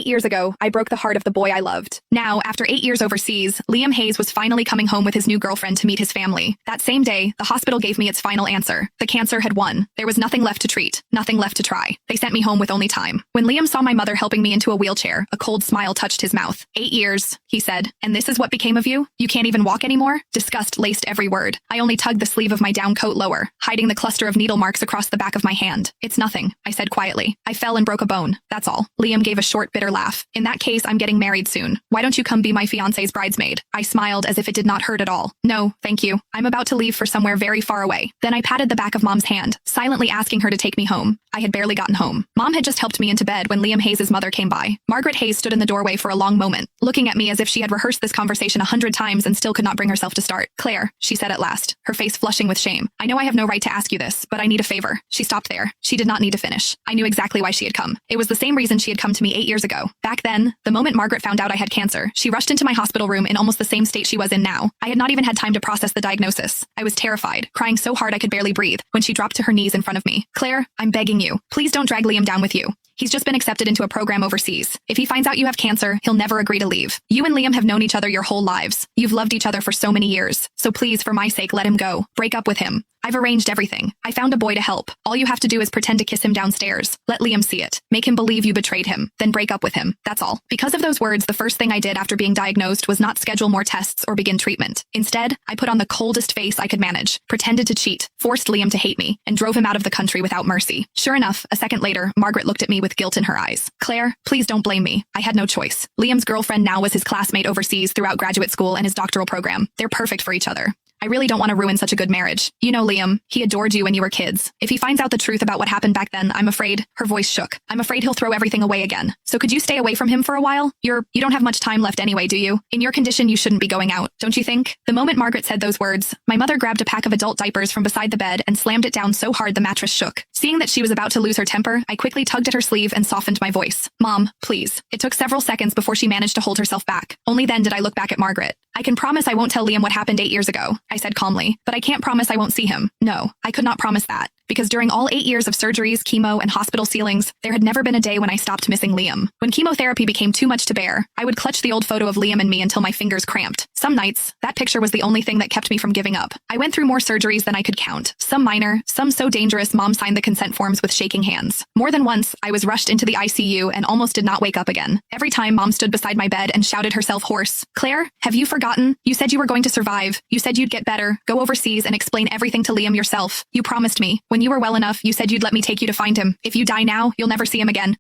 8 years ago, I broke the heart of the boy I loved. Now, after 8 years overseas, Liam Hayes was finally coming home with his new girlfriend to meet his family. That same day, the hospital gave me its final answer. The cancer had won. There was nothing left to treat, nothing left to try. They sent me home with only time. When Liam saw my mother helping me into a wheelchair, a cold smile touched his mouth. 8 years, he said, and this is what became of you? You can't even walk anymore? Disgust laced every word. I only tugged the sleeve of my down coat lower, hiding the cluster of needle marks across the back of my hand. It's nothing, I said quietly. I fell and broke a bone. That's all. Liam gave a short, bitter laugh. In that case, I'm getting married soon. Why don't you come be my fiance's bridesmaid? I smiled as if it did not hurt at all. No, thank you. I'm about to leave for somewhere very far away. Then I patted the back of Mom's hand, silently asking her to take me home. I had barely gotten home. Mom had just helped me into bed when Liam Hayes' mother came by. Margaret Hayes stood in the doorway for a long moment, looking at me as if she had rehearsed this conversation 100 times and still could not bring herself to start. Claire, she said at last, her face flushing with shame. I know I have no right to ask you this, but I need a favor. She stopped there. She did not need to finish. I knew exactly why she had come. It was the same reason she had come to me 8 years ago. Back then, the moment Margaret found out I had cancer, she rushed into my hospital room in almost the same state she was in now. I had not even had time to process the diagnosis. I was terrified, crying so hard I could barely breathe, when she dropped to her knees in front of me. Claire, I'm begging you. Please don't drag Liam down with you. He's just been accepted into a program overseas. If he finds out you have cancer, he'll never agree to leave. You and Liam have known each other your whole lives. You've loved each other for so many years. So please, for my sake, let him go. Break up with him. I've arranged everything. I found a boy to help. All you have to do is pretend to kiss him downstairs. Let Liam see it. Make him believe you betrayed him. Then break up with him. That's all. Because of those words, the first thing I did after being diagnosed was not schedule more tests or begin treatment. Instead, I put on the coldest face I could manage, pretended to cheat, forced Liam to hate me, and drove him out of the country without mercy. Sure enough, a second later, Margaret looked at me with guilt in her eyes. Claire, please don't blame me. I had no choice. Liam's girlfriend now was his classmate overseas throughout graduate school and his doctoral program. They're perfect for each other. I really don't want to ruin such a good marriage. You know Liam, he adored you when you were kids. If he finds out the truth about what happened back then, I'm afraid, her voice shook. I'm afraid he'll throw everything away again. So could you stay away from him for a while? You don't have much time left anyway, do you? In your condition, you shouldn't be going out, don't you think? The moment Margaret said those words, my mother grabbed a pack of adult diapers from beside the bed and slammed it down so hard the mattress shook. Seeing that she was about to lose her temper, I quickly tugged at her sleeve and softened my voice. Mom, please. It took several seconds before she managed to hold herself back. Only then did I look back at Margaret. I can promise I won't tell Liam what happened 8 years ago, I said calmly, but I can't promise I won't see him. No, I could not promise that. Because during all 8 years of surgeries, chemo, and hospital ceilings, there had never been a day when I stopped missing Liam. When chemotherapy became too much to bear, I would clutch the old photo of Liam and me until my fingers cramped. Some nights, that picture was the only thing that kept me from giving up. I went through more surgeries than I could count. Some minor, some so dangerous Mom signed the consent forms with shaking hands. More than once, I was rushed into the ICU and almost did not wake up again. Every time Mom stood beside my bed and shouted herself hoarse, Claire, have you forgotten? You said you were going to survive. You said you'd get better, go overseas and explain everything to Liam yourself. You promised me. When you were well enough, you said you'd let me take you to find him. If you die now, you'll never see him again.